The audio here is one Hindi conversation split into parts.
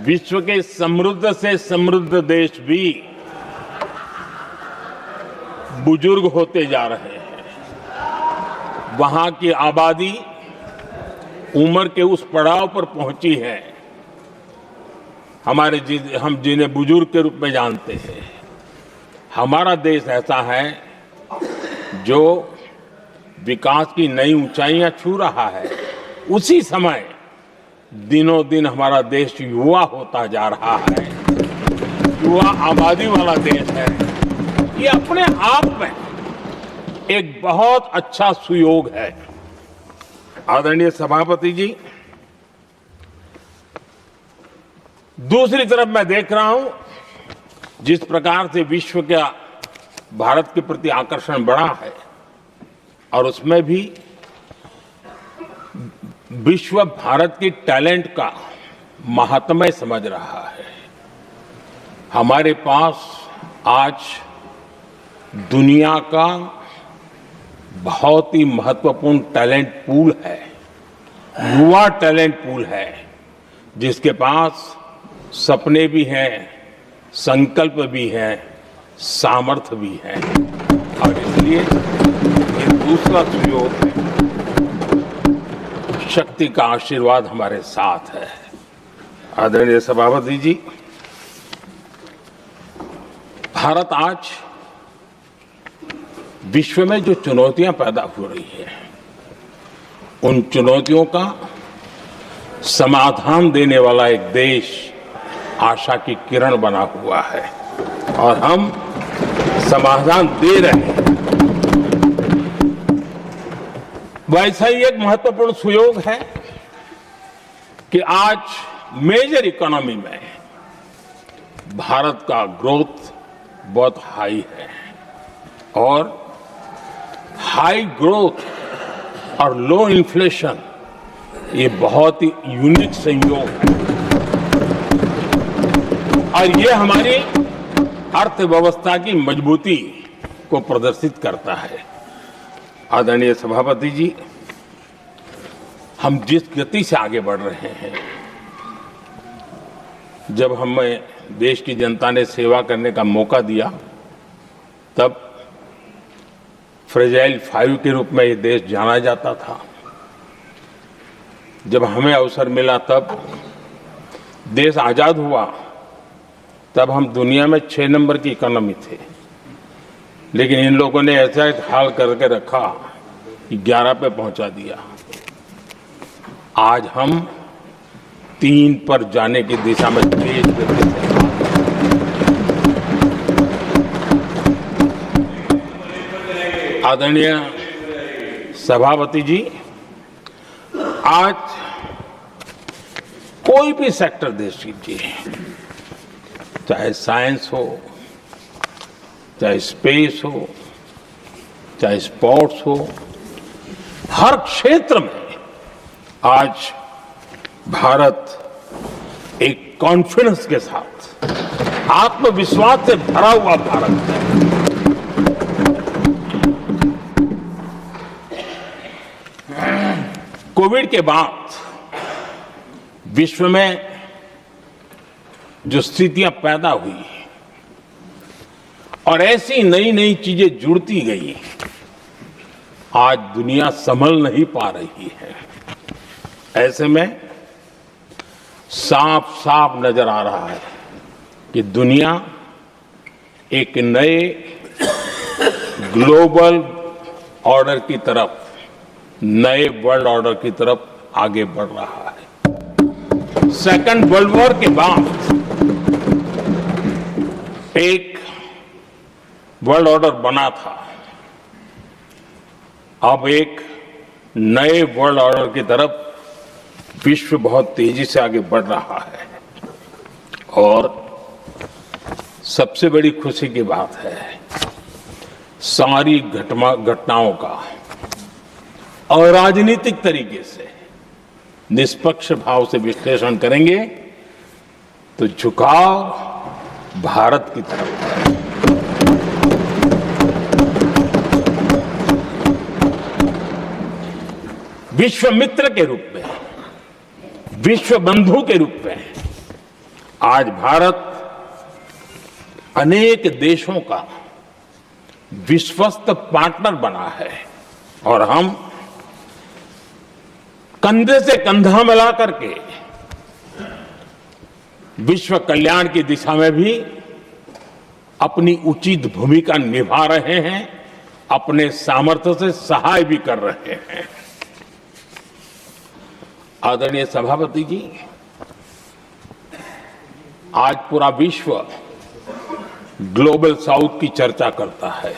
विश्व के समृद्ध से समृद्ध देश भी बुजुर्ग होते जा रहे हैं। वहां की आबादी उम्र के उस पड़ाव पर पहुंची है हम जिन्हें बुजुर्ग के रूप में जानते हैं। हमारा देश ऐसा है जो विकास की नई ऊंचाइयां छू रहा है। उसी समय दिनों दिन हमारा देश युवा होता जा रहा है, युवा आबादी वाला देश है। ये अपने आप में एक बहुत अच्छा सुयोग है। आदरणीय सभापति जी, दूसरी तरफ मैं देख रहा हूं जिस प्रकार से विश्व का भारत के प्रति आकर्षण बढ़ा है और उसमें भी विश्व भारत की टैलेंट का महात्म्य समझ रहा है। हमारे पास आज दुनिया का बहुत ही महत्वपूर्ण टैलेंट पूल है, युवा टैलेंट पूल है, जिसके पास सपने भी हैं, संकल्प भी है, सामर्थ्य भी है। और इसलिए ये दूसरा सुयोग है। शक्ति का आशीर्वाद हमारे साथ है। आदरणीय सभापति जी, भारत आज विश्व में जो चुनौतियां पैदा हो रही है, उन चुनौतियों का समाधान देने वाला एक देश आशा की किरण बना हुआ है और हम समाधान दे रहे हैं। वैसा ही एक महत्वपूर्ण सुयोग है कि आज मेजर इकोनॉमी में भारत का ग्रोथ बहुत हाई है और हाई ग्रोथ और लो इन्फ्लेशन ये बहुत ही यूनिक संयोग है और ये हमारी अर्थव्यवस्था की मजबूती को प्रदर्शित करता है। आदरणीय सभापति जी, हम जिस गति से आगे बढ़ रहे हैं, जब हमें देश की जनता ने सेवा करने का मौका दिया तब फ्रेजाइल 5 के रूप में ये देश जाना जाता था। जब हमें अवसर मिला तब देश आजाद हुआ तब हम दुनिया में 6 नंबर की इकोनॉमी थे, लेकिन इन लोगों ने ऐसा एक हाल करके रखा कि 11 पे पहुंचा दिया। आज हम 3 पर जाने की दिशा में तेज गति से आदरणीय सभापति जी, आज कोई भी सेक्टर देश कीजिए, चाहे साइंस हो, चाहे स्पेस हो, चाहे स्पोर्ट्स हो, हर क्षेत्र में आज भारत एक कॉन्फिडेंस के साथ, आत्मविश्वास से भरा हुआ भारत है। कोविड के बाद विश्व में जो स्थितियां पैदा हुई और ऐसी नई नई चीजें जुड़ती गई, आज दुनिया संभल नहीं पा रही है। ऐसे में साफ साफ नजर आ रहा है कि दुनिया एक नए ग्लोबल ऑर्डर की तरफ, नए वर्ल्ड ऑर्डर की तरफ आगे बढ़ रहा है। सेकेंड वर्ल्ड वॉर के बाद एक वर्ल्ड ऑर्डर बना था, अब एक नए वर्ल्ड ऑर्डर की तरफ विश्व बहुत तेजी से आगे बढ़ रहा है। और सबसे बड़ी खुशी की बात है, सारी घटनाओं का और राजनीतिक तरीके से निष्पक्ष भाव से विश्लेषण करेंगे तो झुकाव भारत की तरफ है। विश्व मित्र के रूप में, विश्व बंधु के रूप में आज भारत अनेक देशों का विश्वस्त पार्टनर बना है और हम कंधे से कंधा मिला करके विश्व कल्याण की दिशा में भी अपनी उचित भूमिका निभा रहे हैं, अपने सामर्थ्य से सहाय भी कर रहे हैं। आदरणीय सभापति जी, आज पूरा विश्व ग्लोबल साउथ की चर्चा करता है,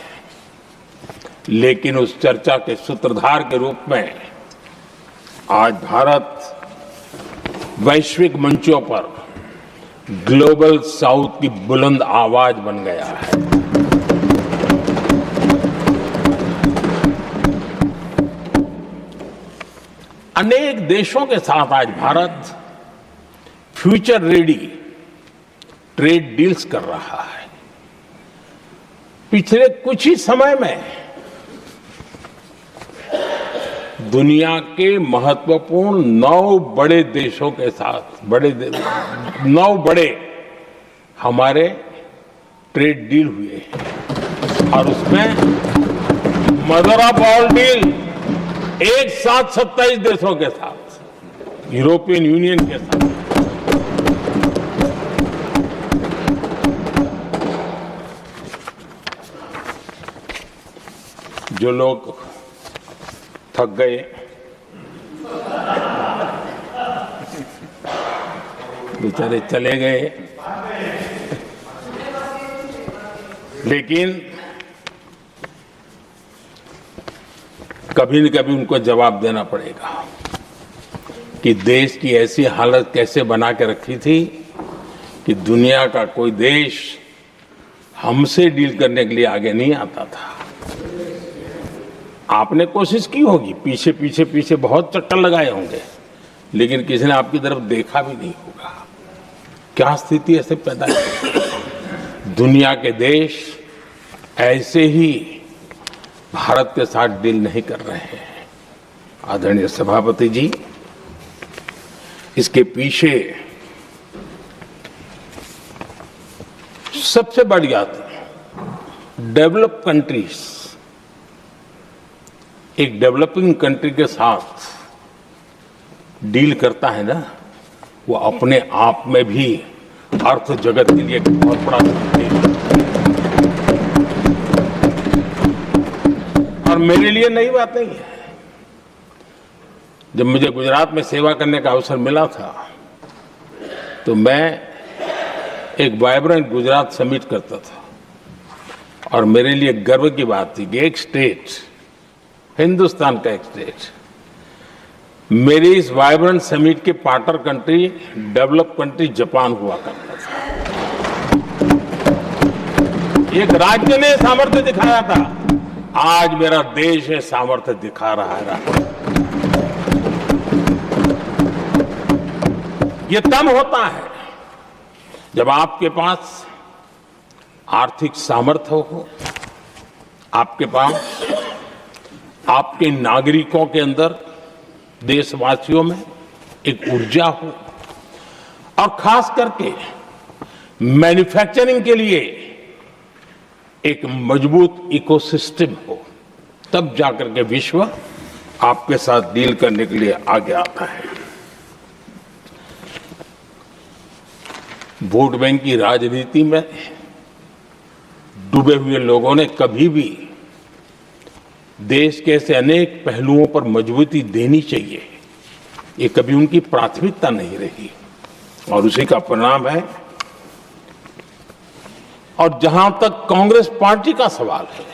लेकिन उस चर्चा के सूत्रधार के रूप में आज भारत वैश्विक मंचों पर ग्लोबल साउथ की बुलंद आवाज बन गया है। अनेक देशों के साथ आज Bharat future ready trade deals कर रहा है। पिछले कुछ ही समय में दुनिया के महत्वपूर्ण 9 बड़े देशों के साथ 9 बड़े हमारे ट्रेड डील हुए हैं और उसमें मदर ऑफ ऑल डील एक साथ 27 देशों के साथ, यूरोपियन यूनियन के साथ। जो लोग थक गए, बेचारे चले गए, लेकिन कभी न कभी उनको जवाब देना पड़ेगा कि देश की ऐसी हालत कैसे बना के रखी थी कि दुनिया का कोई देश हमसे डील करने के लिए आगे नहीं आता था। आपने कोशिश की होगी, पीछे बहुत चक्कर लगाए होंगे, लेकिन किसी ने आपकी तरफ देखा भी नहीं होगा। क्या स्थिति ऐसे पैदा है? दुनिया के देश ऐसे ही भारत के साथ डील नहीं कर रहे हैं। आदरणीय सभापति जी, इसके पीछे सबसे बड़ी बात डेवलप कंट्रीज एक डेवलपिंग कंट्री के साथ डील करता है ना, वो अपने आप में भी अर्थ जगत के लिए एक बहुत बड़ा संदेश है। और मेरे लिए नई बात नहीं है। जब मुझे गुजरात में सेवा करने का अवसर मिला था तो मैं एक वाइब्रेंट गुजरात समिट करता था और मेरे लिए गर्व की बात थी कि एक स्टेट, हिंदुस्तान का एक स्टेट, मेरी इस वाइब्रेंट समिट के partner country, develop country Japan हुआ करता था। एक राज्य ने सामर्थ्य दिखाया था, आज मेरा देश है सामर्थ्य दिखा रहा है। ये तब होता है जब आपके पास आर्थिक सामर्थ्य हो, आपके पास आपके नागरिकों के अंदर, देशवासियों में एक ऊर्जा हो और खास करके मैन्युफैक्चरिंग के लिए एक मजबूत इकोसिस्टम हो, तब जाकर के विश्व आपके साथ डील करने के लिए आगे आता है। वोट बैंक की राजनीति में डूबे हुए लोगों ने कभी भी देश के ऐसे अनेक पहलुओं पर मजबूती देनी चाहिए, ये कभी उनकी प्राथमिकता नहीं रही और उसी का परिणाम है। और जहां तक कांग्रेस पार्टी का सवाल है,